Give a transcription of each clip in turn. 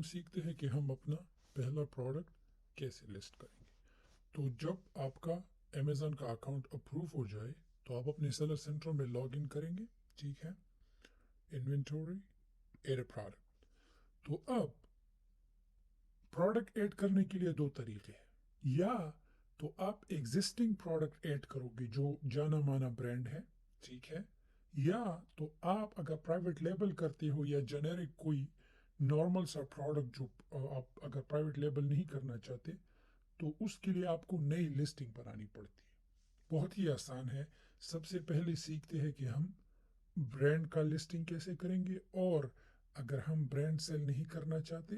सीखते हैं कि हम अपना पहला प्रोडक्ट कैसे लिस्ट करेंगे। तो जब आपका अमेज़न का अकाउंट अप्रूव हो जाए तो आप अपने सेलर सेंटर में लॉग इन करेंगे। ठीक है, इन्वेंटरी, एड प्रोडक्ट। तो अब प्रोडक्ट ऐड करने के लिए दो तरीके हैं। या तो आप एग्जिस्टिंग प्रोडक्ट ऐड करोगे जो जाना माना ब्रांड है। ठीक है, या तो आप अगर प्राइवेट लेबल करते हो या जेनेरिक कोई नॉर्मल सा प्रोडक्ट जो आप अगर प्राइवेट लेबल नहीं करना चाहते तो उसके लिए आपको नई लिस्टिंग बनानी पड़ती है। बहुत ही आसान है। सबसे पहले सीखते हैं कि हम ब्रांड का लिस्टिंग कैसे करेंगे, और अगर हम ब्रांड सेल नहीं करना चाहते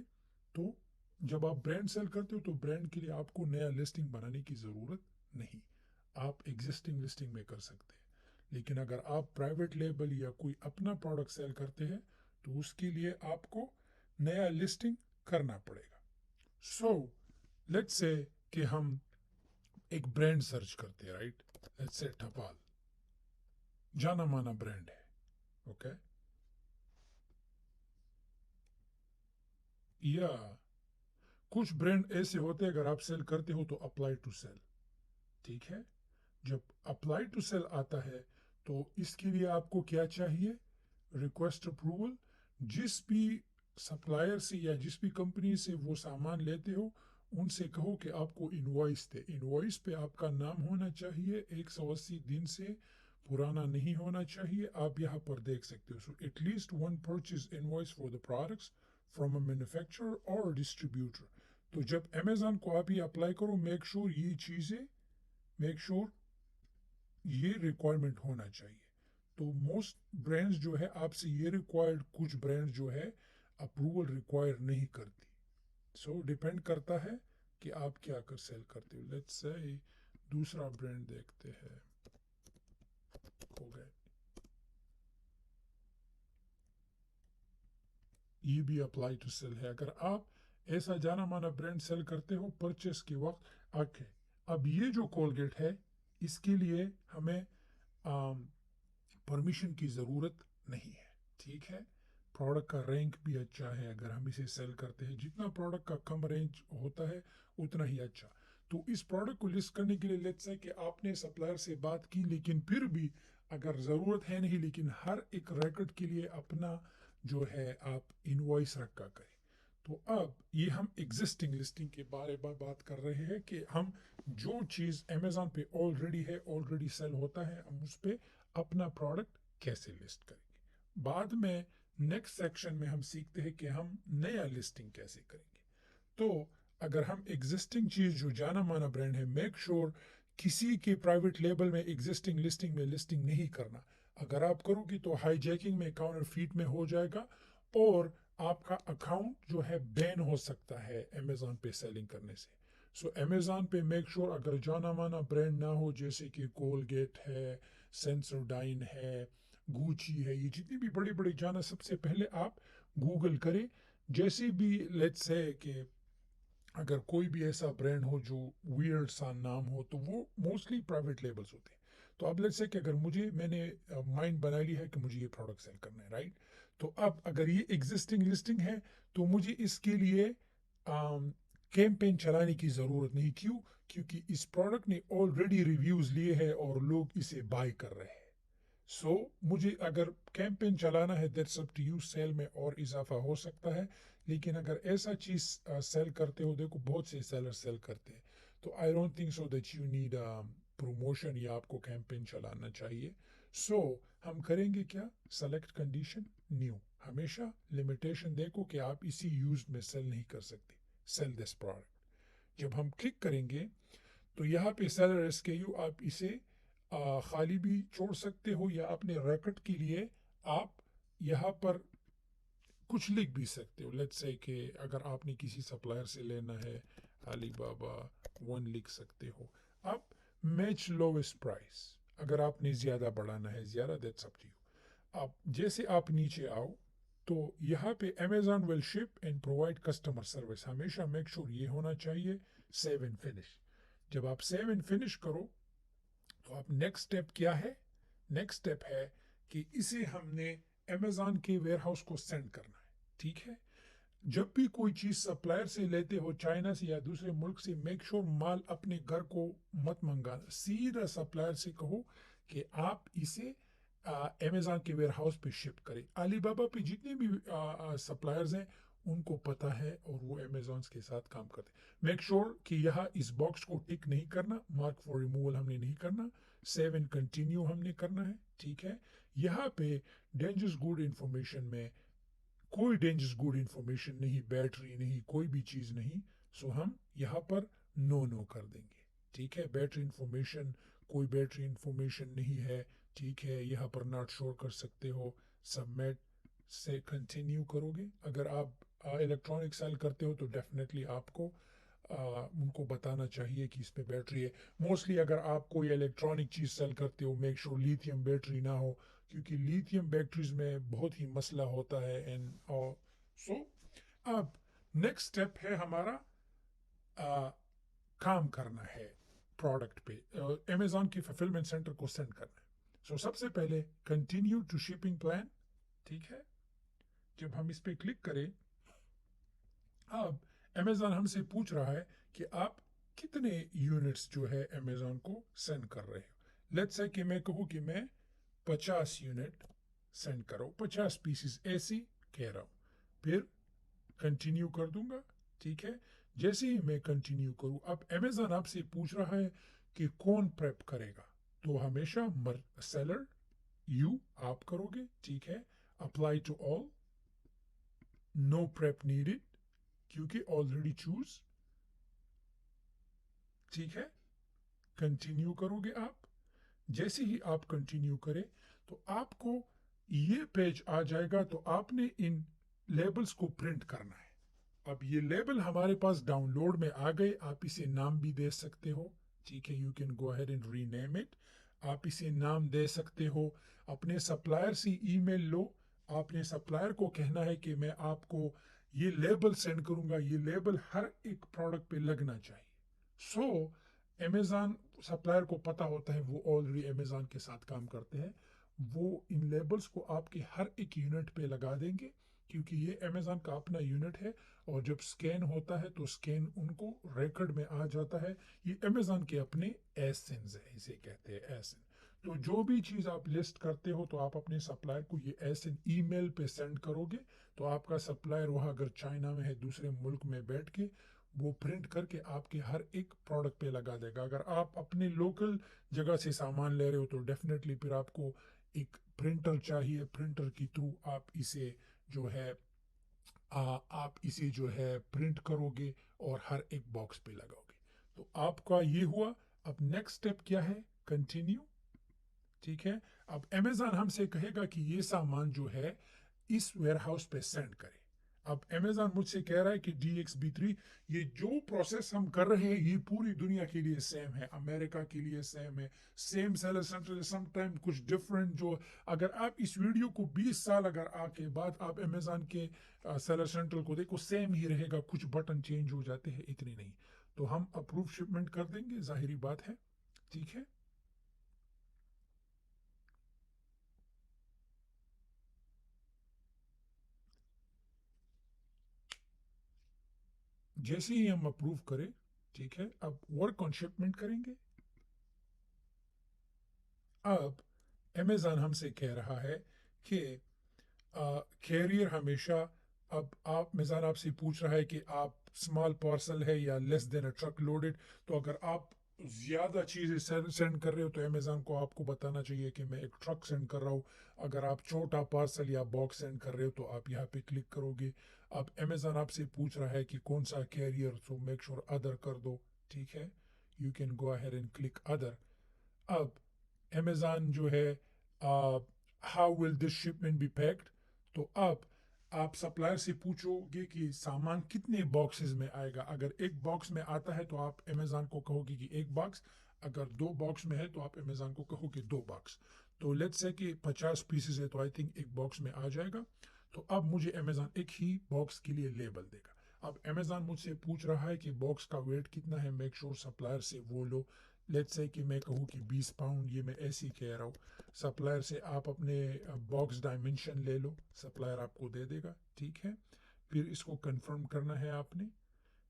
तो जब आप ब्रांड सेल करते हो तो ब्रांड के लिए आपको नया लिस्टिंग बनाने की ज़रूरत नहीं, आप एग्जिस्टिंग लिस्टिंग में कर सकते हैं। लेकिन अगर आप प्राइवेट लेबल या कोई अपना प्रोडक्ट सेल करते हैं तो उसके लिए आपको नया लिस्टिंग करना पड़ेगा। सो लेट्स से कि हम एक ब्रांड सर्च करते हैं, राइट। लेट्स से ठपाल जाना माना ब्रांड है। ओके, या कुछ ब्रांड ऐसे होते हैं अगर आप सेल करते हो तो अप्लाई टू सेल। ठीक है, जब अप्लाई टू सेल आता है तो इसके लिए आपको क्या चाहिए? Request approval. जिस भी सप्लायर से या जिस भी कंपनी से वो सामान लेते हो उनसे कहो कि आपको इनवॉइस दे। इनवॉइस पे आपका नाम होना चाहिए, 180 दिन से पुराना नहीं होना चाहिए। आप यहाँ पर देख सकते हो, so at least one purchase invoice for the products from a manufacturer और डिस्ट्रीब्यूटर। तो जब अमेजन को आप ये अप्लाई करो, मेक श्योर ये चीज़ें, मेक श्योर ये रिक्वायरमेंट होना चाहिए। तो मोस्ट ब्रांड्स जो है आपसे ये रिक्वायर्ड, कुछ ब्रांड जो है अप्रूवल रिक्वायर नहीं करती। सो डिपेंड करता है कि आप क्या कर सेल करते हो। लेट्स से दूसरा ब्रांड देखते हैं। हो गए, ये भी अप्लाई टू सेल है। अगर आप ऐसा जाना माना ब्रांड सेल करते हो परचेस के वक्त आके, अब ये जो कोलगेट है इसके लिए हमें परमिशन की ज़रूरत नहीं है। ठीक है, प्रोडक्ट का रैंक भी अच्छा है अगर हम इसे सेल करते हैं। जितना प्रोडक्ट का कम रेंज होता है उतना ही अच्छा। तो इस प्रोडक्ट को लिस्ट करने के लिए लेट्स से कि आपने सप्लायर से बात की, लेकिन फिर भी अगर ज़रूरत है नहीं, लेकिन हर एक रिकॉर्ड के लिए अपना जो है आप इनवॉइस रखा करें। तो अब ये हम एग्जिस्टिंग लिस्टिंग के बारे में बात कर रहे हैं कि हम जो चीज़ अमेजोन पे ऑलरेडी है, ऑलरेडी सेल होता है, हम उस पर अपना प्रोडक्ट कैसे लिस्ट करेंगे। बाद में नेक्स्ट सेक्शन में हम सीखते हैं कि हम नया लिस्टिंग कैसे करेंगे। तो अगर हम एग्जिस्टिंग चीज जो जाना माना ब्रांड है, मेक श्योर किसी के प्राइवेट लेबल में एग्जिस्टिंग लिस्टिंग में लिस्टिंग नहीं करना। अगर आप करोगे तो हाईजैकिंग में, काउंटर फीट में हो जाएगा और आपका अकाउंट जो है बैन हो सकता है अमेजोन पे सेलिंग करने से। सो अमेजोन पे मेक श्योर अगर जाना माना ब्रांड ना हो, जैसे कि कोलगेट है, सेंसोडाइन है, गुची है, ये जितनी भी बड़ी बड़ी जाना, सबसे पहले आप गूगल करें। जैसे भी लेट्स से कि अगर कोई भी ऐसा ब्रांड हो जो वियर्ड सा नाम हो तो वो मोस्टली प्राइवेट लेबल्स होते हैं। तो अब लेट्स से कि अगर मैंने माइंड बना ली है कि मुझे ये प्रोडक्ट सेल करना है, राइट। तो अब अगर ये एग्जिस्टिंग लिस्टिंग है तो मुझे इसके लिए कैंपेन चलाने की ज़रूरत नहीं। क्यों? क्योंकि इस प्रोडक्ट ने ऑलरेडी रिव्यूज़ लिए हैं और लोग इसे बाय कर रहे हैं। सो मुझे अगर कैंपेन चलाना है, that's up to you, sale में और इजाफा हो सकता है। लेकिन अगर ऐसा चीज सेल करते हो, देखो बहुत से सेलर सेल करते हैं, तो I don't think so that you need promotion या आपको कैंपेन चलाना चाहिए। सो हम करेंगे क्या? Select condition, new. हमेशा लिमिटेशन देखो कि आप इसी यूज में सेल नहीं कर सकते, सेल दिस प्रोडक्ट। जब हम क्लिक करेंगे तो यहाँ पे सेलर एसकेयू आप इसे खाली भी छोड़ सकते हो, या अपने रैकेट के लिए आप यहाँ पर कुछ लिख भी सकते हो। लेट्स से कि अगर आपने किसी सप्लायर से लेना है, अली बाबा वन लिख सकते हो। अब मैच लोवेस्ट प्राइस, अगर आपने ज़्यादा बढ़ाना है, ज़्यादा, दैट्स अप टू यू। अब जैसे आप नीचे आओ तो यहाँ पे Amazon will ship and provide customer service, हमेशा मेक श्योर ये होना चाहिए सेव एंड फिनिश। जब आप सेव एंड फिनिश करो तो अब नेक्स्ट स्टेप क्या है? नेक्स्ट स्टेप है कि इसे हमने अमेजॉन के वेयर हाउस को सेंड करना है। ठीक है, जब भी कोई चीज़ सप्लायर से लेते हो, चाइना से या दूसरे मुल्क से, मेक श्योर माल अपने घर को मत मंगाना, सीधा सप्लायर से कहो कि आप इसे अमेज़न के वेयर हाउस पे शिफ्ट करें। अलीबाबा पे जितने भी सप्लायर्स हैं उनको पता है और वो अमेज़न के साथ काम करते हैं। मेक श्योर कि यहाँ इस बॉक्स को टिक नहीं करना, मार्क फॉर रिमूवल हमने नहीं करना, सेव एंड कंटिन्यू हमने करना है, ठीक है। यहाँ पे डेंजरस गुड इंफॉर्मेशन में कोई डेंजरस गुड इंफॉर्मेशन नहीं, बैटरी नहीं, कोई भी चीज़ नहीं, सो हम यहाँ पर नो कर देंगे, ठीक है। बैटरी इंफॉर्मेशन, कोई बैटरी इंफॉर्मेशन नहीं है, ठीक है। यहाँ पर नॉट शोर कर सकते हो, सबमिट से कंटिन्यू करोगे। अगर आप इलेक्ट्रॉनिक सेल करते हो तो डेफिनेटली आपको उनको बताना चाहिए कि इस पे बैटरी है। मोस्टली अगर आप कोई इलेक्ट्रॉनिक चीज़ सेल करते हो, मेक श्योर लिथियम बैटरी ना हो, क्योंकि लिथियम बैटरीज में बहुत ही मसला होता है। एंड सो अब नेक्स्ट स्टेप है हमारा काम करना है प्रोडक्ट पे, अमेज़न के फुलफिलमेंट सेंटर को सेंड करना है। सो सबसे पहले कंटिन्यू टू शिपिंग प्लान, ठीक है। जब हम इस पे क्लिक करें, अब अमेज़न हमसे पूछ रहा है कि आप कितने यूनिट्स जो है अमेज़न को सेंड कर रहे हो। लेट्स से कि मैं कहूँ कि मैं 50 यूनिट सेंड करो, 50 पीसेस ऐसे कह रहा हूँ, फिर कंटिन्यू कर दूंगा, ठीक है। जैसे ही मैं कंटिन्यू करूँ, अब अमेज़न आपसे पूछ रहा है कि कौन प्रेप करेगा, तो हमेशा सेलर आप करोगे, ठीक है। Apply to all, no prep needed, क्योंकि ऑलरेडी चूज, ठीक है। कंटिन्यू करोगे आप। जैसे ही आप कंटिन्यू करें तो आपको ये पेज आ जाएगा, तो आपने इन लेबल्स को प्रिंट करना है। अब ये लेबल हमारे पास डाउनलोड में आ गए, आप इसे नाम भी दे सकते हो, ठीक है। You can go ahead and rename it, आप इसे नाम दे सकते हो। अपने सप्लायर से ईमेल लो, आपने सप्लायर को कहना है कि मैं आपको ये लेबल सेंड करूंगा, ये लेबल हर एक प्रोडक्ट पे लगना चाहिए। सो अमेज़न सप्लायर को पता होता है, वो ऑलरेडी अमेज़न के साथ काम करते हैं, वो इन लेबल्स को आपके हर एक यूनिट पे लगा देंगे, क्योंकि ये अमेज़न का अपना यूनिट है। और जब स्कैन होता है तो स्कैन उनको रिकॉर्ड में आ जाता है। ये अमेज़न के अपने एसेंस है, इसे कहते हैं एसेंस। तो जो भी चीज़ आप लिस्ट करते हो तो आप अपने सप्लायर को ये एसेंस ईमेल पे सेंड करोगे, तो आपका सप्लायर वहाँ अगर चाइना में है, दूसरे मुल्क में बैठ के, वो प्रिंट करके आपके हर एक प्रोडक्ट पे लगा देगा। अगर आप अपने लोकल जगह से सामान ले रहे हो तो डेफिनेटली फिर आपको एक प्रिंटर चाहिए, प्रिंटर के थ्रू आप इसे जो है आप इसे जो है प्रिंट करोगे और हर एक बॉक्स पे लगाओगे। तो आपका ये हुआ। अब नेक्स्ट स्टेप क्या है, कंटिन्यू, ठीक है। अब अमेज़न हमसे कहेगा कि ये सामान जो है इस वेयरहाउस पे सेंड करें। अब अमेज़न मुझसे कह रहा है कि DXB3, ये जो प्रोसेस हम कर रहे हैं ये पूरी दुनिया के लिए सेम है, अमेरिका के लिए सेम है, same seller center, some time कुछ डिफरेंट। जो अगर आप इस वीडियो को 20 साल अगर आके बाद आप अमेज़न के सेलर सेंटर को देखो, सेम ही रहेगा, कुछ बटन चेंज हो जाते हैं, इतनी नहीं। तो हम अप्रूव शिपमेंट कर देंगे, जाहिरी बात है, ठीक है। जैसे ही हम अप्रूव करें, ठीक है, अब वर्क ऑन शिपमेंट करेंगे। अब अमेज़न हमसे कह रहा है कि कैरियर हमेशा, अब आप अमेज़न आपसे पूछ रहा है कि आप स्मॉल पार्सल है या लेस देन अ ट्रक लोडेड। तो अगर आप ज़्यादा चीज़ें सेंड कर रहे हो तो अमेज़न को आपको बताना चाहिए कि मैं एक ट्रक सेंड कर रहा हूँ। अगर आप छोटा पार्सल या बॉक्स सेंड कर रहे हो तो आप यहाँ पे क्लिक करोगे। अब अमेज़न आपसे पूछ रहा है कि कौन सा कैरियर, तो मेक श्योर अदर कर दो, ठीक है। You can go ahead and click other. अब अमेज़न जो है, how will this shipment be packed, तो अब आप सप्लायर से पूछोगे कि सामान कितने बॉक्सेस में आएगा। अगर एक बॉक्स में आता है तो आप अमेज़न को कहोगे कि एक बॉक्स, अगर दो बॉक्स में है तो आप अमेज़न को कहोगे दो बॉक्स। तो लेट्स से कि 50 पीसेस है तो आई थिंक एक बॉक्स में आ जाएगा। तो अब मुझे अमेज़न एक ही बॉक्स के लिए लेबल देगा। अब अमेज़न मुझसे पूछ रहा है कि बॉक्स का वेट कितना है, मेक श्योर सप्लायर से वो लो। लेट्स से कि मैं कहूँ कि 20 पाउंड, ये मैं ऐसे ही कह रहा हूँ। सप्लायर से आप अपने बॉक्स डायमेंशन ले लो, सप्लायर आपको दे देगा, ठीक है। پھر اس کو کنفرم کرنا ہے آپ نے.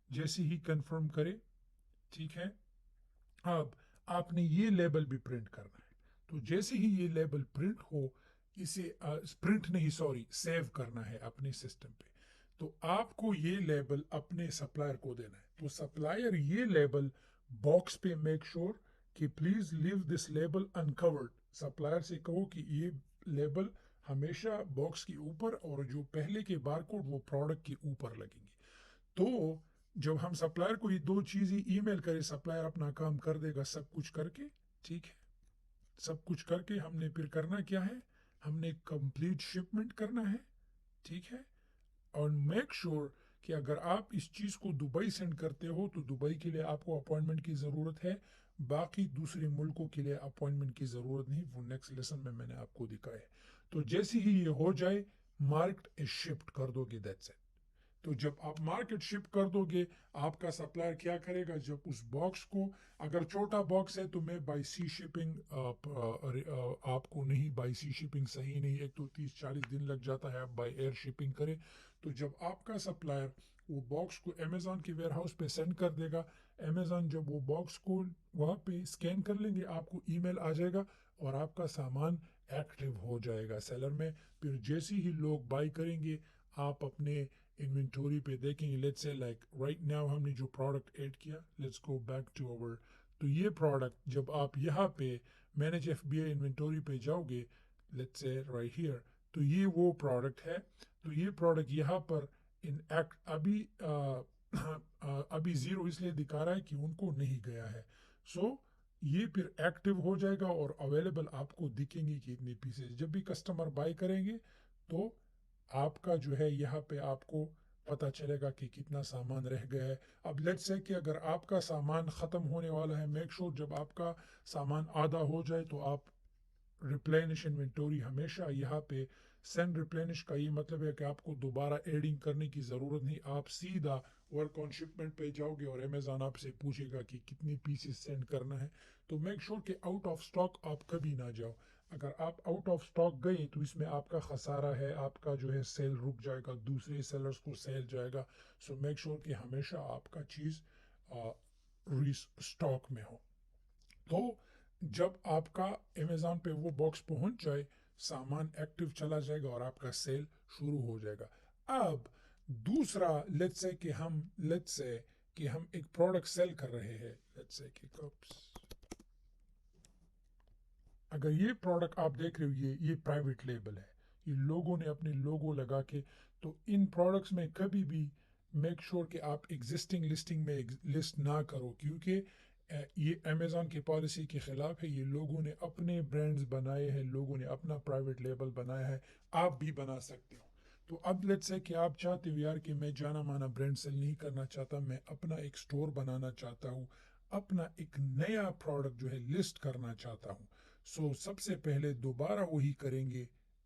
جیسے ہی کنفرم کرے, ٹھیک ہے, اب آپ نے یہ لیبل بھی پرنٹ کرنا ہے. تو جیسے ہی یہ لیبل پرنٹ ہو, اسے پرنٹ نہیں سوری سیو کرنا ہے اپنے سسٹم پہ. تو آپ کو یہ لیبل اپنے سپلائر کو دینا ہے. تو سپلائر یہ لیبل باکس پہ میک شور کہ please leave this label uncovered. Supplier سے کہو کہ یہ لیبل ہمیشہ باکس کے اوپر, اور جو پہلے کے بار کوڈ وہ پروڈکٹ کے اوپر لگیں گے. تو جب ہم سپلائر کو یہ دو چیزیں ای میل کرے, سپلائر اپنا کام کر دے گا سب کچھ کر کے, ٹھیک ہے. سب کچھ کر کے ہم نے پھر کرنا کیا ہے, ہم نے کمپلیٹ شپمنٹ کرنا ہے, ٹھیک ہے. اور میک شور کہ اگر آپ اس چیز کو دبئی سینڈ کرتے ہو تو دبئی کے لیے آپ کو اپوائنٹمنٹ کی ضرورت ہے, باقی دوسرے ملکوں کے لیے اپوائنٹمنٹ کی ضرورت نہیں. وہ نیکسٹ لیسن میں نے آپ کو دکھایا ہے. تو جیسے ہی یہ ہو جائے, مارکڈ از شپڈ کر دو گے, دیٹس اٹ. تو جب آپ مارکیٹ شپ کر دو گے, آپ کا سپلائر کیا کرے گا, جب اس باکس کو, اگر چھوٹا باکس ہے تو میں بائی سی شپنگ آپ کو نہیں, بائی سی شپنگ صحیح نہیں, ایک تو 30-40 دن لگ جاتا ہے. آپ بائی ایئر شپنگ کرے. تو جب آپ کا سپلائر وہ باکس کو امیزون کے ویئر ہاؤس پہ سینڈ کر دے گا, امیزون جب وہ باکس کو وہاں پہ اسکین کر لیں گے, آپ کو ای میل آ جائے گا اور آپ کا سامان ایکٹیو ہو جائے گا سیلر میں. پھر جیسے ہی لوگ بائی کریں گے, آپ اپنے انوینٹوری پہ دیکھیں گے. Let's say like right now ہم نے جو پروڈکٹ ایڈ کیا, let's go back to over. تو یہ پروڈکٹ جب آپ یہاں پہ manage F B I inventory پہ جاؤ گے, لیٹس سے رائٹ ہیئر, تو یہ وہ پروڈکٹ ہے. تو یہ پروڈکٹ یہاں پر ابھی زیرو اس لیے دکھا رہا ہے کہ ان کو نہیں گیا ہے. سو یہ پھر ایکٹیو ہو جائے گا اور اویلیبل آپ کو دکھیں گے کہ اتنے پیسز. جب بھی کسٹمر بائی کریں گے تو آپ کا جو ہے یہاں پہ آپ کو پتا چلے گا کہ کتنا سامان رہ گیا ہے. اب لیٹس سے کہ اگر آپ کا سامان ختم ہونے والا ہے, میک شور جب آپ کا سامان آدھا ہو جائے تو آپ ریپلینش انوینٹوری ہمیشہ یہاں پہ سینڈ ریپلینش کا یہ مطلب ہے کہ آپ کو دوبارہ ایڈنگ کرنے کی ضرورت نہیں. آپ سیدھا ورک آن شپمنٹ پہ جاؤ گے اور امیزون آپ سے پوچھے گا کہ کتنی پیسز سینڈ کرنا ہے. تو میک شور کہ آؤٹ آف سٹاک آپ کبھی نہ جاؤ. اگر آپ آؤٹ آف سٹاک گئے تو اس میں آپ کا خسارہ ہے, آپ کا جو ہے سیل رک جائے گا, دوسرے سیلرز کو سیل جائے گا. سو میک شور کہ ہمیشہ آپ کا چیز سٹاک میں ہو. تو جب آپ کا امیزون پہ وہ باکس پہنچ جائے, سامان ایکٹیو چلا جائے گا اور آپ کا سیل شروع ہو جائے گا. اب دوسرا لیٹس سے کہ ہم ایک پروڈکٹ سیل کر رہے ہیں, لیٹس سے کہ اگر یہ پروڈکٹ آپ دیکھ رہے ہو, یہ پرائیویٹ لیبل ہے, یہ لوگوں نے اپنے لوگو لگا کے. تو ان پروڈکٹس میں کبھی بھی میک شور کہ آپ ایگزسٹنگ لسٹنگ میں لسٹ نہ کرو, کیونکہ یہ امیزون کی پالیسی کے خلاف ہے. یہ لوگوں نے اپنے برانڈز بنائے ہیں, لوگوں نے اپنا پرائیویٹ لیبل بنایا ہے, آپ بھی بنا سکتے ہو. تو اب لیٹس سے کہ آپ چاہتے ہو یار کہ میں جانا مانا برانڈ سیل نہیں کرنا چاہتا, میں اپنا ایک سٹور بنانا چاہتا ہوں, اپنا ایک نیا پروڈکٹ جو ہے لسٹ کرنا چاہتا ہوں. سو سب سے پہلے دوبارہ وہی کریں گے,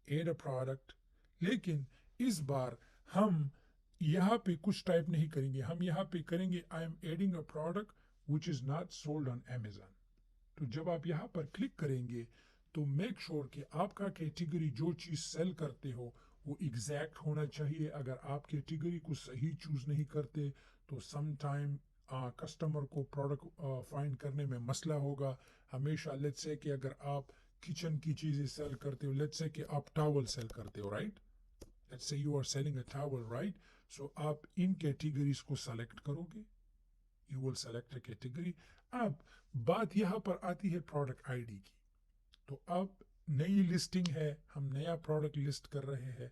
ایڈ اے پروڈکٹ. لیکن اس بار ہم یہاں پہ کچھ ٹائپ نہیں کریں گے, ہم یہاں پہ کریں گے I am adding a product which is not sold on Amazon. تو جب آپ یہاں پر کلک کریں گے تو میک شور کہ آپ کا کیٹیگری جو چیز سیل کرتے ہو وہ ایگزیکٹ ہونا چاہیے. اگر آپ کیٹیگری کو صحیح چوز نہیں کرتے تو سم ٹائم کسٹمر کو پروڈکٹ فائنڈ کرنے میں مسئلہ ہوگا. ہمیشہ لیٹس سے کہ اگر آپ کچن کی چیزیں سیل کرتے ہو, لیٹس سے کہ آپ ٹاول سیل کرتے ہو, right, let's say you are selling a towel, right. So آپ ان کیٹیگریز کو سلیکٹ کرو گے, you will select a category. اب بات یہاں پر آتی ہے پروڈکٹ آئی ڈی کی. تو اب نئی لسٹنگ ہے, ہم نیا پروڈکٹ لسٹ کر رہے ہیں.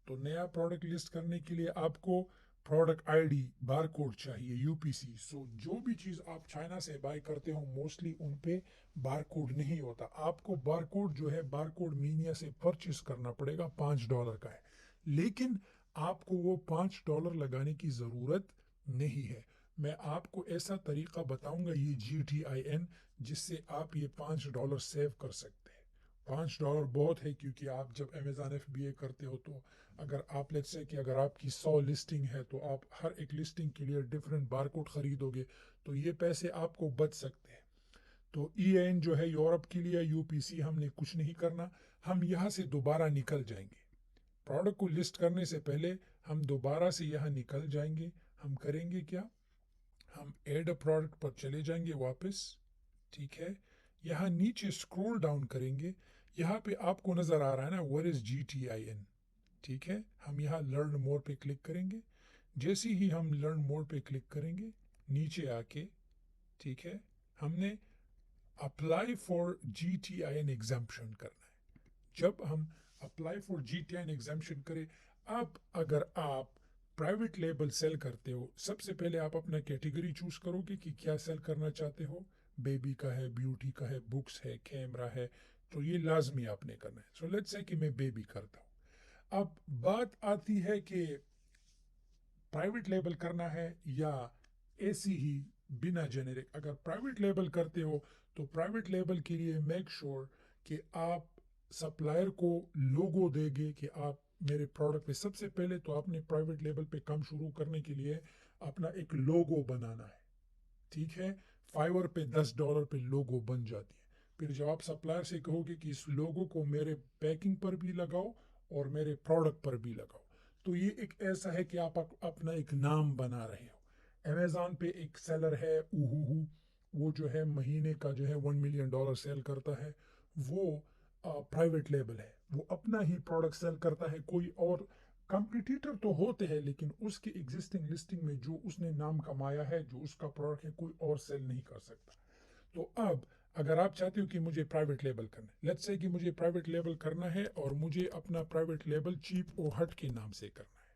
تو نیا پروڈکٹ لسٹ کرنے کے لیے آپ کو product I D bar code چاہیے, یو پی سی. سو جو بھی چیز آپ چائنا سے بائی کرتے ہو موسٹلی ان پہ بار کوڈ نہیں ہوتا. آپ کو بار کوڈ جو ہے بار کوڈ مینیا سے پرچیز کرنا پڑے گا, $5 کا ہے. لیکن آپ کو وہ $5 لگانے کی ضرورت نہیں ہے. میں آپ کو ایسا طریقہ بتاؤں گا, یہ GTIN, جس سے آپ یہ $5 سیو کر سکتے ہیں. $5 بہت ہے, کیونکہ آپ جب امیزون FBA کرتے ہو تو اگر آپ لیٹس سے کہ اگر آپ کی 100 لسٹنگ ہے تو آپ ہر ایک لسٹنگ کے لیے ڈفرینٹ بار کوڈ خریدو گے, تو یہ پیسے آپ کو بچ سکتے ہیں. تو EIN جو ہے یورپ کے لیے, UPC ہم نے کچھ نہیں کرنا, ہم یہاں سے دوبارہ نکل جائیں گے. پروڈکٹ کو لسٹ کرنے سے پہلے हम दोबारा से यहाँ निकल जाएंगे, हम करेंगे क्या, हम एड अ प्रोडक्ट पर चले जाएंगे वापस, ठीक है। यहाँ नीचे स्क्रॉल डाउन करेंगे, यहाँ पे आपको नज़र आ रहा है ना व्हाट इज GTIN, ठीक है। हम यहाँ लर्न मोर पे क्लिक करेंगे, जैसे ही हम लर्न मोर पे क्लिक करेंगे नीचे आके, ठीक है, हमने अप्लाई फॉर GTIN एग्जाम्पशन करना है। जब हम अप्लाई फॉर GTIN एग्जाम्पशन करें, अब अगर आप प्राइवेट लेबल सेल करते हो, सबसे पहले आप अपना कैटेगरी चूज करोगे कि क्या सेल करना चाहते हो, बेबी का है, ब्यूटी का है, बुक्स है, कैमरा है, तो ये लाजमी आपने करना है। सो लेट्स से कि मैं बेबी करता हूँ। अब बात आती है कि प्राइवेट लेबल करना है या ऐसी ही बिना जेनेरिक। अगर प्राइवेट लेबल करते हो तो प्राइवेट लेबल के लिए मेक श्योर कि आप सप्लायर को लोगो देंगे कि आप मेरे प्रोडक्ट पे, सबसे पहले तो आपने प्राइवेट लेबल पे काम शुरू करने के लिए अपना एक लोगो बनाना है, ठीक है। फाइवर पे $10 पे लोगो बन जाती है। फिर जब आप सप्लायर से कहोगे कि इस लोगो को मेरे पैकिंग पर भी लगाओ और मेरे प्रोडक्ट पर भी लगाओ, तो ये एक ऐसा है कि आप अपना एक नाम बना रहे हो। अमेज़ॉन पे एक सेलर है उहू, वो जो है महीने का जो है $1 मिलियन सेल करता है, वो प्राइवेट लेबल है, वो अपना ही प्रोडक्ट सेल करता है। कोई और कंपटीटर तो होते हैं लेकिन उसकी एग्जिस्टिंग लिस्टिंग में जो उसने नाम कमाया है, जो उसका प्रोडक्ट है, कोई और सेल नहीं कर सकता। तो अब अगर आप चाहते हो कि मुझे प्राइवेट लेबल करना है, लेट्स से कि मुझे प्राइवेट लेबल करना है और मुझे अपना प्राइवेट लेबल चीप ओ हट के नाम से करना है,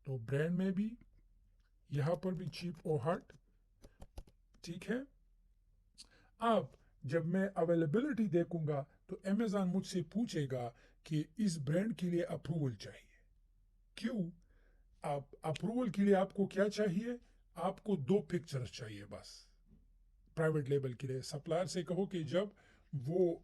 तो ब्रांड में भी यहाँ पर भी चीप ओ हट, ठीक है। अब जब मैं अवेलेबिलिटी देखूंगा तो अमेज़ॉन मुझसे पूछेगा कि इस ब्रांड के लिए अप्रूवल चाहिए। क्यों? आप अप्रूवल के लिए आपको क्या चाहिए, आपको 2 पिक्चर्स चाहिए बस। प्राइवेट लेबल के लिए सप्लायर से कहो कि जब वो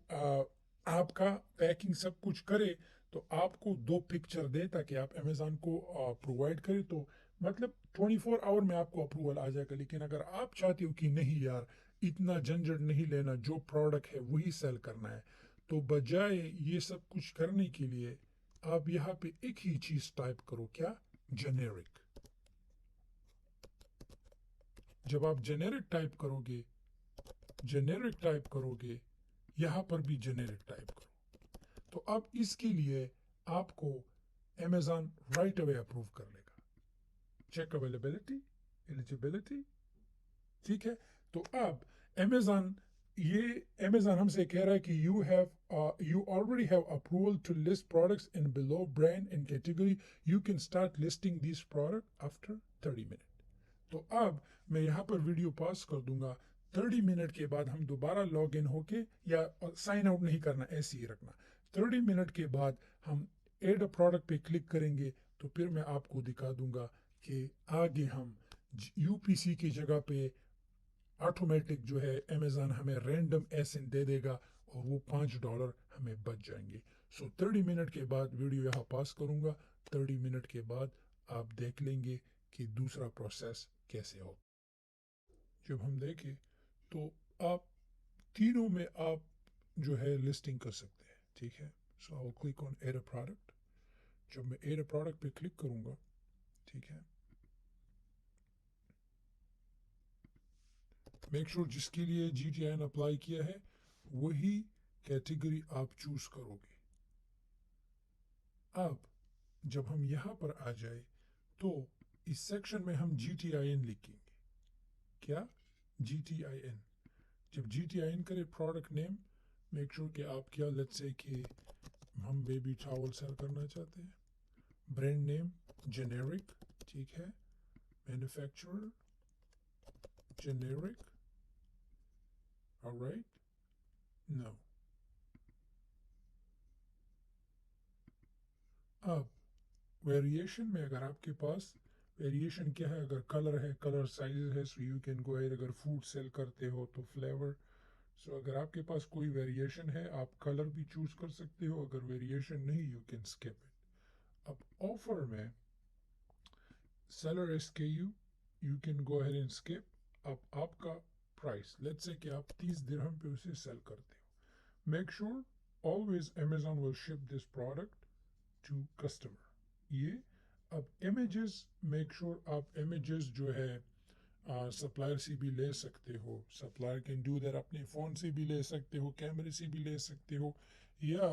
आपका पैकिंग सब कुछ करे तो आपको 2 पिक्चर दे ताकि आप अमेज़ॉन को प्रोवाइड करें, तो मतलब 24 आवर में आपको अप्रूवल आ जाएगा। लेकिन अगर आप चाहते हो कि नहीं यार इतना झंझट नहीं लेना, जो प्रोडक्ट है वही सेल करना है, तो बजाय ये सब कुछ करने के लिए आप यहाँ पे एक ही चीज टाइप करो, क्या, जेनेरिक। जब आप जेनेरिक टाइप करोगे यहाँ पर भी जेनेरिक टाइप करो, तो अब इसके लिए आपको अमेज़ॉन राइट अवे अप्रूव कर लेगा। चेक अवेलेबिलिटी, एलिजिबिलिटी, ठीक है। तो अब अमेज़ॉन हमसे कह रहा है कि you already have approval to list products in below brand and category, you can start listing this product after 30 minute. तो अब मैं यहाँ पर वीडियो पॉज कर दूंगा, 30 मिनट के बाद हम दोबारा लॉग इन होके, या साइन आउट नहीं करना, ऐसे ही रखना। 30 मिनट के बाद हम एड अ प्रोडक्ट पे क्लिक करेंगे, तो फिर मैं आपको दिखा दूंगा कि आगे हम यूपीसी की जगह पे ऑटोमेटिक जो है अमेज़ॉन हमें रैंडम एसएन दे देगा और वो $5 हमें बच जाएंगे। सो 30 मिनट के बाद वीडियो यहाँ पास करूँगा, 30 मिनट के बाद आप देख लेंगे कि दूसरा प्रोसेस कैसे हो। जब हम देखें तो आप तीनों में आप जो है लिस्टिंग कर सकते हैं, ठीक है। So I will click on add a product. जब मैं एड अ प्रोडक्ट पे क्लिक करूँगा, ठीक है, मेक श्योर जिसके लिए GTIN अप्लाई किया है वही कैटेगरी आप चूज करोगे। अब जब हम यहाँ पर आ जाए तो इस सेक्शन में हम GTIN लिखेंगे, क्या, GTIN। जब GTIN करे प्रोडक्ट नेम, मेक श्योर कि आप क्या, लेट्स से कि हम बेबी टॉवल सेल करना चाहते हैं, ब्रांड नेम जेनेरिक, ठीक है, मैन्युफैक्चरर जेनेरिक, ऑलराइट, नो। अब वेरिएशन में अगर आपके पास वेरिएशन क्या है, अगर कलर है, कलर साइज है, so you can go ahead. अगर फूड सेल करते हो तो फ्लेवर। सो अगर आपके पास कोई वेरिएशन है आप कलर भी चूज कर सकते हो, अगर वेरिएशन नहीं यू कैन स्किप इट। अब ऑफर में seller SKU you can go ahead and skip. अब आपका प्राइस, लेट्स से कि आप 30 दिरहम पे उसे सेल करते हो, make sure always Amazon will ship this product to customer. ये اب امیجز میک شور آپ امیجز جو ہے سپلائر سے بھی لے سکتے ہو. سپلائر کین ڈو دیٹ, اپنے فون سے بھی لے سکتے ہو, کیمرے سے بھی لے سکتے ہو, یا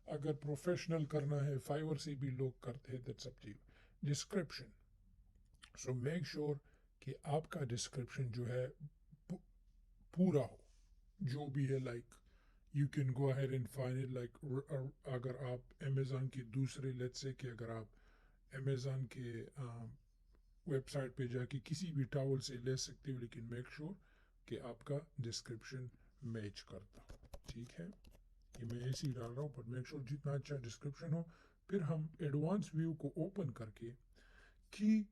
اگر پروفیشنل کرنا ہے فائور سے بھی لوگ کرتے ہیں. That's up to you. Description, so make sure کہ آپ کا ڈسکرپشن جو ہے پورا ہو, جو بھی ہے. Like you can go ahead and find it, like اگر آپ امیزون کی دوسرے لیٹس سے کہ اگر آپ امیزون کے ویب سائٹ پہ جا کے کسی بھی ٹاول سے لے سکتے ہو, لیکن میک شور کہ آپ کا ڈسکرپشن میچ کرتا ہو. ٹھیک ہے, یہ میں ایسے ہی ڈال رہا ہوں, پر میک شور جتنا اچھا ڈسکرپشن ہو. پھر ہم ایڈوانس ویو کو اوپن کر کے کی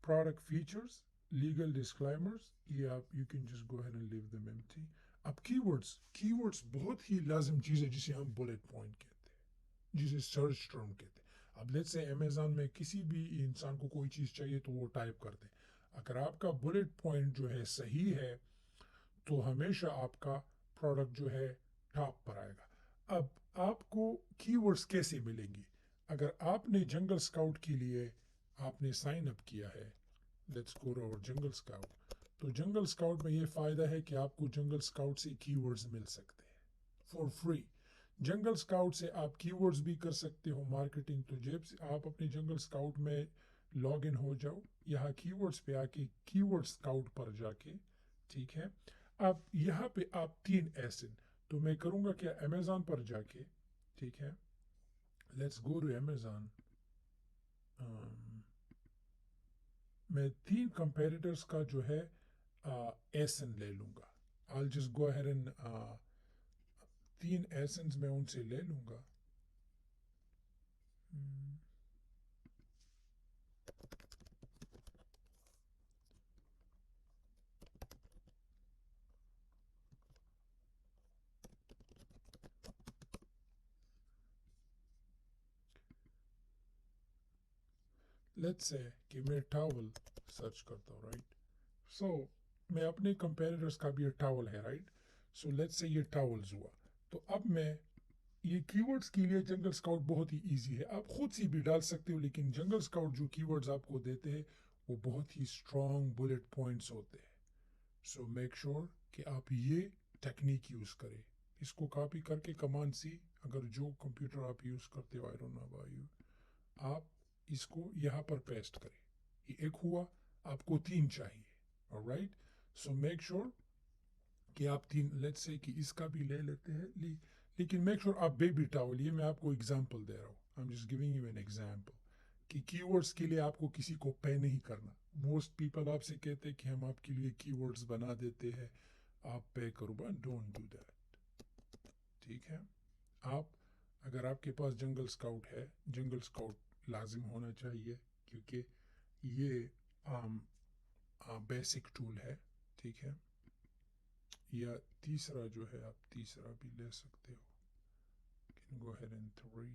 پروڈکٹ فیچرز, لیگل ڈسکلائمرز, یہ آپ you can just go ahead and leave them empty. اب کی ورڈز بہت ہی لازم چیز ہے جسے ہم بلٹ پوائنٹ کہتے ہیں, جسے سرچ ٹرم کہتے ہیں. اب لیٹس سے امیزون میں کسی بھی انسان کو کوئی چیز چاہیے تو وہ ٹائپ کر دے. اگر آپ کا بلٹ پوائنٹ جو ہے صحیح ہے تو ہمیشہ آپ کا پروڈکٹ جو ہے ٹاپ پر آئے گا. اب آپ کو کی ورڈز کیسے ملیں گی؟ اگر آپ نے جنگل اسکاؤٹ کے لیے آپ نے سائن اپ کیا ہے, لیٹس گو اوور جنگل اسکاؤٹ, تو جنگل اسکاؤٹ میں یہ فائدہ ہے کہ آپ کو جنگل اسکاؤٹ سے کی ورڈز مل سکتے ہیں فار فری. جنگل اسکاؤٹ سے آپ کی ورڈز بھی کر سکتے ہو مارکیٹنگ. تو جب سے آپ اپنے جنگل اسکاؤٹ میں لاگ ان ہو جاؤ, یہاں کی ورڈز پہ آ کے کی ورڈ اسکاؤٹ پر جا کے, ٹھیک ہے, اب یہاں پہ آپ 3 ایسن, تو میں کروں گا کیا, امیزون پر جا کے, ٹھیک ہے, لیٹس گو ٹو امیزون, میں 3 کمپیریٹرز کا جو ہے ایسن لے لوں گا. I'll just go ahead and 3 ایسنز میں ان سے لے لوں گا. لیٹس سے کہ میں ٹاول سرچ کرتا ہوں, رائٹ. سو میں اپنے کمپیریٹرز کا بھی یہ ٹاول ہے, رائٹ. سو لیٹس سے یہ ٹاولز ہوا, تو اب میں یہ کی ورڈز کے لیے جنگل اسکاؤٹ بہت ہی ایزی ہے, آپ خود سے بھی ڈال سکتے ہو, لیکن جنگل اسکاؤٹ جو کی ورڈز آپ کو دیتے ہیں وہ بہت ہی اسٹرانگ بلٹ پوائنٹس ہوتے ہیں. سو میک شور کہ آپ یہ ٹیکنیک یوز کریں. اس کو کاپی کر کے کمانڈ سی, اگر جو کمپیوٹر آپ یوز کرتے ہو, I don't know about you, آپ اس کو یہاں پر پیسٹ کریں. یہ ایک ہوا, آپ کو 3 چاہیے, alright. سو میک شور کہ آپ 3, لیٹس سے کہ اس کا بھی لے لیتے ہیں, لیکن میک شور آپ بیبی ٹاول, یہ میں آپ کو اگزامپل دے رہا ہوں, I'm just giving you an example, کہ کی ورڈز کے لیے آپ کو کسی کو پے نہیں کرنا. موسٹ پیپل آپ سے کہتے ہیں کہ ہم آپ کے لیے کی ورڈز بنا دیتے ہیں, آپ پے کرو, بٹ ڈونٹ ڈو دیٹ. ٹھیک ہے, آپ اگر آپ کے پاس جنگل اسکاؤٹ ہے, جنگل اسکاؤٹ لازم ہونا چاہیے کیونکہ یہ بیسک ٹول ہے, ٹھیک ہے. یا تیسرا جو ہے, آپ تیسرا بھی لے سکتے ہو, can go ahead and 3.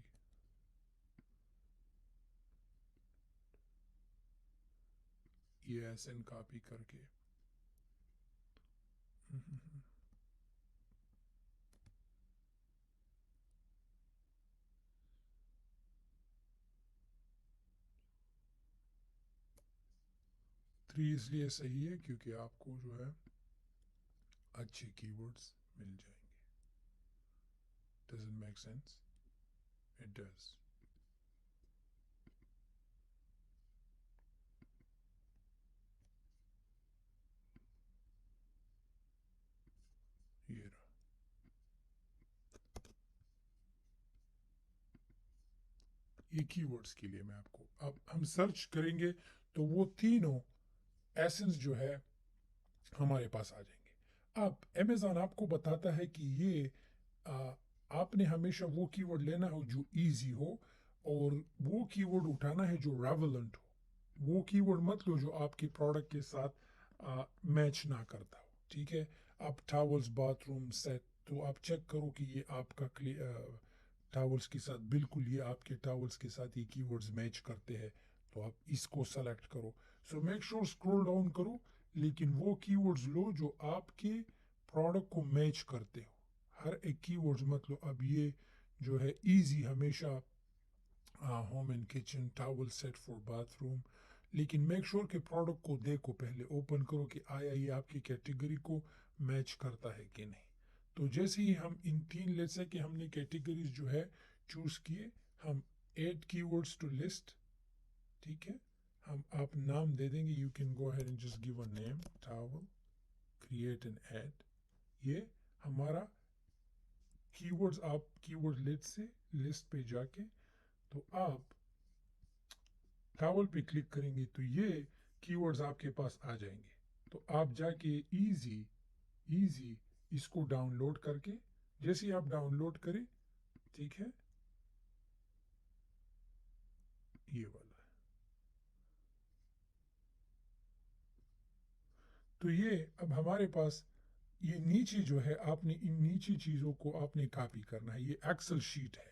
یہ ایسن کاپی کر کے تھری اس لیے صحیح ہے کیونکہ آپ کو جو ہے اچھے کی ورڈز مل جائیں گے. Does it make sense? It does. یہ رہا, یہ کی ورڈز کے لیے میں آپ کو, اب ہم سرچ کریں گے تو وہ تینوں ایسنس جو ہے ہمارے پاس آ جائیں گے. اب امیزون آپ کو بتاتا ہے کہ یہ آپ نے ہمیشہ وہ کی ورڈ لینا ہو جو ایزی ہو, اور وہ کی ورڈ اٹھانا ہے جو ریلیونٹ ہو. وہ کی ورڈ مت لو جو آپ کے پروڈکٹ کے ساتھ میچ نہ کرتا ہو, ٹھیک ہے. اب ٹاولز باتھ روم سیٹ, تو آپ چیک کرو کہ یہ آپ کا ٹاولز کے ساتھ بالکل, یہ آپ کے ٹاولز کے ساتھ یہ کی ورڈز میچ کرتے ہیں, تو آپ اس کو سلیکٹ کرو. سو میک شور اسکرول ڈاؤن کرو, لیکن وہ کی ورڈز لو جو آپ کے پروڈکٹ کو میچ کرتے ہو. ہر ایک کی ورڈز مت لو. اب یہ جو ہے ایزی ہمیشہ home and kitchen towel set for bathroom. لیکن میک شور کہ پروڈکٹ کو دیکھو، پہلے اوپن کرو کہ آیا یہ آپ کی کیٹیگری کو میچ کرتا ہے کہ نہیں. تو جیسے ہی ہم ان تین لیٹس ہے کہ ہم نے کیٹیگریز جو ہے چوز کیے، ہم ایڈ کی ورڈز ٹو لسٹ. ٹھیک ہے، ہم آپ نام دے دیں گے. You can go head and just give a name towel create and add. یہ ہمارا کی ورڈز، آپ کی ورڈ لسٹ پہ جا کے تو آپ ٹاول پہ کلک کریں گے تو یہ کی ورڈز آپ کے پاس آ جائیں گے. تو آپ جا کے ایزی اس کو ڈاؤن لوڈ کر کے، جیسے ہی آپ ڈاؤن لوڈ کریں، ٹھیک ہے، یہ والا ہے. تو یہ اب ہمارے پاس یہ نیچے جو ہے، آپ نے ان نیچے چیزوں کو آپ نے کاپی کرنا ہے. یہ ایکسل شیٹ ہے،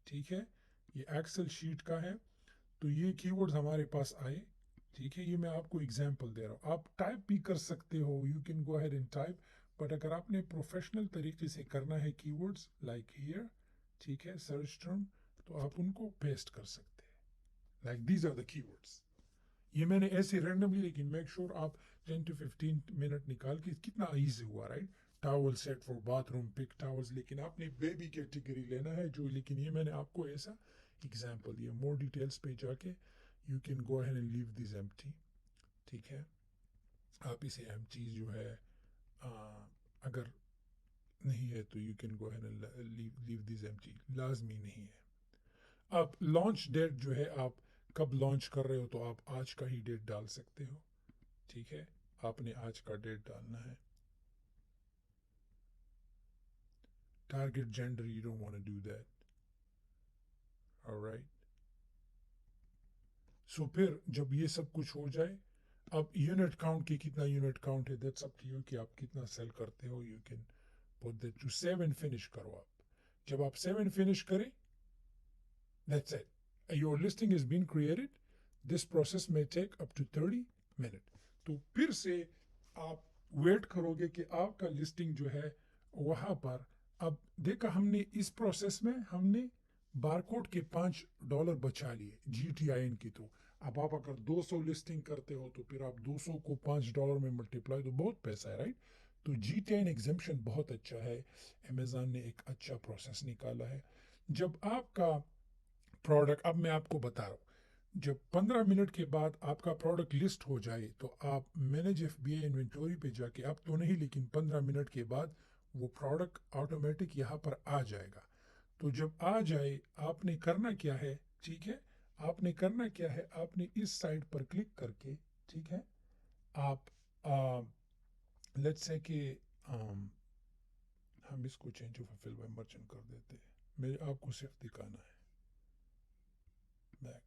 ٹھیک ہے، یہ ایکسل شیٹ کا ہے. تو یہ کی ورڈز ہمارے پاس آئے، ٹھیک ہے. یہ میں آپ کو اگزامپل دے رہا ہوں، آپ ٹائپ بھی کر سکتے ہو. You can go head and type. But اگر آپ نے پروفیشنل طریقے سے کرنا ہے کی ورڈز لائک ہیئر، ٹھیک ہے، سرچ ٹرم، تو آپ ان کو پیسٹ کر سکتے ہیں. لائک دیز آر دا کی ورڈز. یہ میں نے ایسے رینڈملی، لیکن میک شور آپ 10 to 15 منٹ نکال کے، کتنا ایزی ہوا، right. Towel set for bathroom, pick towels. لیکن آپ نے بیبی کیٹیگری لینا ہے جو، لیکن یہ میں نے آپ کو ایسا ایگزامپل دیا. مور ڈیٹیلز پہ جا کے you can go ahead and leave these empty. ٹھیک ہے، آپ اسے ایمٹی جو ہے اگر نہیں ہے تو you can go ahead and leave these empty, لازمی نہیں ہے. اب لانچ ڈیٹ جو ہے، آپ کب لانچ کر رہے ہو تو آپ آج کا ہی ڈیٹ ڈال سکتے ہو. ٹھیک ہے، آپ نے آج کا ڈیٹ ڈالنا ہے. Target gender you don't want to do that. Alright. So پھر جب یہ سب کچھ ہو جائے، اب یونٹ کاؤنٹ کی کتنا یونٹ کاؤنٹ ہے، دیٹس اپ ٹو یو کہ آپ کتنا سیل کرتے ہو. You can put that to 7 finish کرو آپ. جب آپ 7 فنش کریں، that's it. Your listing has been created. This process may take up to 30 minutes. تو پھر سے آپ ویٹ کرو گے کہ آپ کا لسٹنگ جو ہے وہاں پر، اب دیکھا ہم نے اس پروسیس میں ہم نے بارکوڈ کے $5 بچا لیے جی ٹی آئی این کی. تو اب آپ اگر 200 لسٹنگ کرتے ہو تو پھر آپ 200 کو $5 میں ملٹیپلائی، تو بہت پیسہ ہے، رائٹ. تو G T I N exemption بہت اچھا ہے. امیزون نے ایک اچھا پروسیس نکالا ہے. جب آپ کا پروڈکٹ، اب میں آپ کو بتا رہا ہوں، جب 15 منٹ کے بعد آپ کا پروڈکٹ لسٹ ہو جائے تو آپ manage F B I inventory پہ جا کے، اب تو نہیں لیکن 15 منٹ کے بعد وہ پروڈکٹ آٹومیٹک یہاں پر آ جائے گا. تو جب آ جائے، آپ نے کرنا کیا ہے، ٹھیک ہے، آپ نے کرنا کیا ہے، آپ نے اس سائٹ پر کلک کر کے، ٹھیک ہے، آپ لیٹس سے کہ ہم اس کو change of full by merchant کر دیتے ہیں. میں آپ کو صرف دکھانا ہے بیک.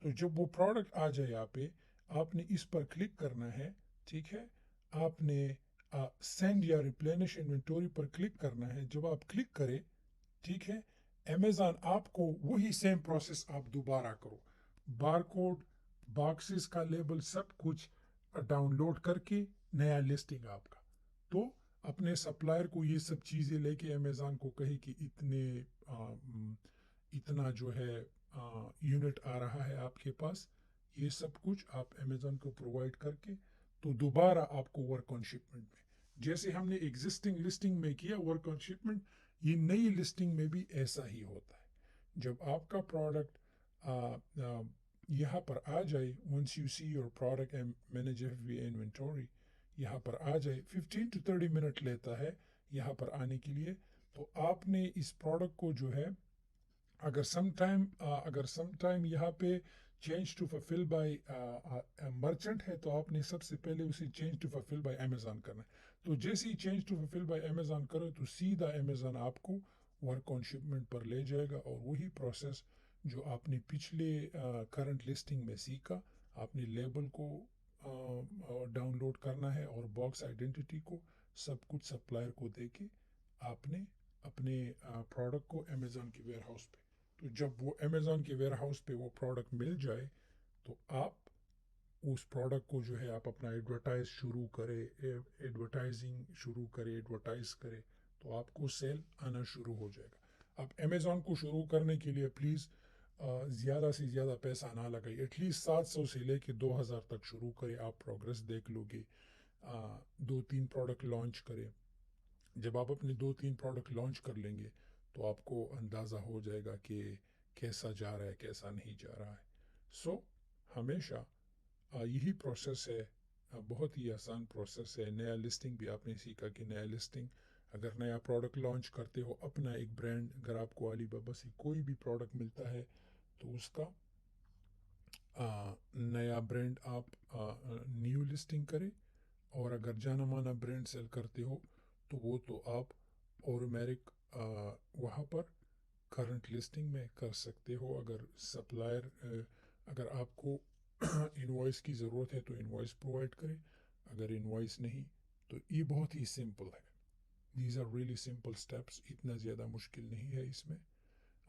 تو جب وہ پروڈکٹ آ جائے یہاں پہ، آپ نے اس پر کلک کرنا ہے، ٹھیک ہے. آپ نے سینڈ یا ریپلینش انوینٹوری پر کلک کرنا ہے. جب آپ کلک کریں، ٹھیک ہے، امیزون آپ کو وہی سیم پروسیس آپ دوبارہ کرو. بارکوڈ، باکسز کا لیبل، سب کچھ ڈاؤن لوڈ کر کے نیا لسٹنگ آپ کا. تو اپنے سپلائر کو یہ سب چیزیں لے کے امیزون کو کہے کہ اتنا جو ہے یونٹ آ رہا ہے آپ کے پاس. یہ سب کچھ آپ امیزون کو پرووائڈ کر کے، تو دوبارہ آپ کو ورک آن شپمنٹ میں، جیسے ہم نے ایگزسٹنگ لسٹنگ میں کیا ورک آن شپمنٹ، یہ نئی لسٹنگ میں بھی ایسا ہی ہوتا ہے. جب آپ کا پروڈکٹ یہاں پر آ جائے، once you see your product and manage F B inventory یہاں پر آ جائے، 15 to 30 منٹ لیتا ہے یہاں پر آنے کے لیے. تو آپ نے اس پروڈکٹ کو جو ہے، اگر سم ٹائم یہاں پہ change to fulfil by merchant ہے تو آپ نے سب سے پہلے اسے change to fulfil by Amazon کرنا ہے. تو جیسے ہی change to fulfil by Amazon کرو تو سیدھا امیزون آپ کو ورک آن شپمنٹ پر لے جائے گا. اور وہی پروسیس جو آپ نے پچھلے کرنٹ لسٹنگ میں سیکھا، آپ نے لیبل کو ڈاؤن لوڈ کرنا ہے اور باکس آئیڈینٹیٹی کو، سب کچھ سپلائر کو دے کے آپ نے اپنے پروڈکٹ کو امیزون کے ویئر ہاؤس پہ، تو جب وہ امیزون کے ویئر ہاؤس پہ وہ پروڈکٹ مل جائے تو آپ اس پروڈکٹ کو جو ہے آپ اپنا ایڈورٹائزنگ شروع کرے، ایڈورٹائز کرے تو آپ کو سیل آنا شروع ہو جائے گا. اب امیزون کو شروع کرنے کے لیے پلیز زیادہ سے زیادہ پیسہ نہ لگائیے، ایٹ لیسٹ 700 سے لے کے 2000 تک شروع کرے، آپ پروگرس دیکھ لو گے. 2-3 پروڈکٹ لانچ کرے. جب آپ اپنے 2-3 پروڈکٹ لانچ کر لیں گے تو آپ کو اندازہ ہو جائے گا کہ کیسا جا رہا ہے کیسا نہیں جا رہا ہے. سو ہمیشہ یہی پروسیس ہے، بہت ہی آسان پروسیس ہے. نیا لسٹنگ بھی آپ نے سیکھا کہ نیا لسٹنگ، اگر نیا پروڈکٹ لانچ کرتے ہو، اپنا ایک برانڈ، اگر آپ کو علی بابا سے کوئی بھی پروڈکٹ ملتا ہے تو اس کا نیا برانڈ آپ نیو لسٹنگ کریں. اور اگر جانا مانا برانڈ سیل کرتے ہو تو وہ تو آپ اورومیرک وہاں پر کرنٹ لسٹنگ میں کر سکتے ہو. اگر سپلائر اگر آپ کو انوائس کی ضرورت ہے تو انوائس پرووائڈ کرے، اگر انوائس نہیں تو یہ بہت ہی سمپل ہے. These are really simple steps, اتنا زیادہ مشکل نہیں ہے اس میں.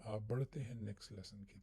آپ بڑھتے ہیں نیکسٹ لیسن کی طرف.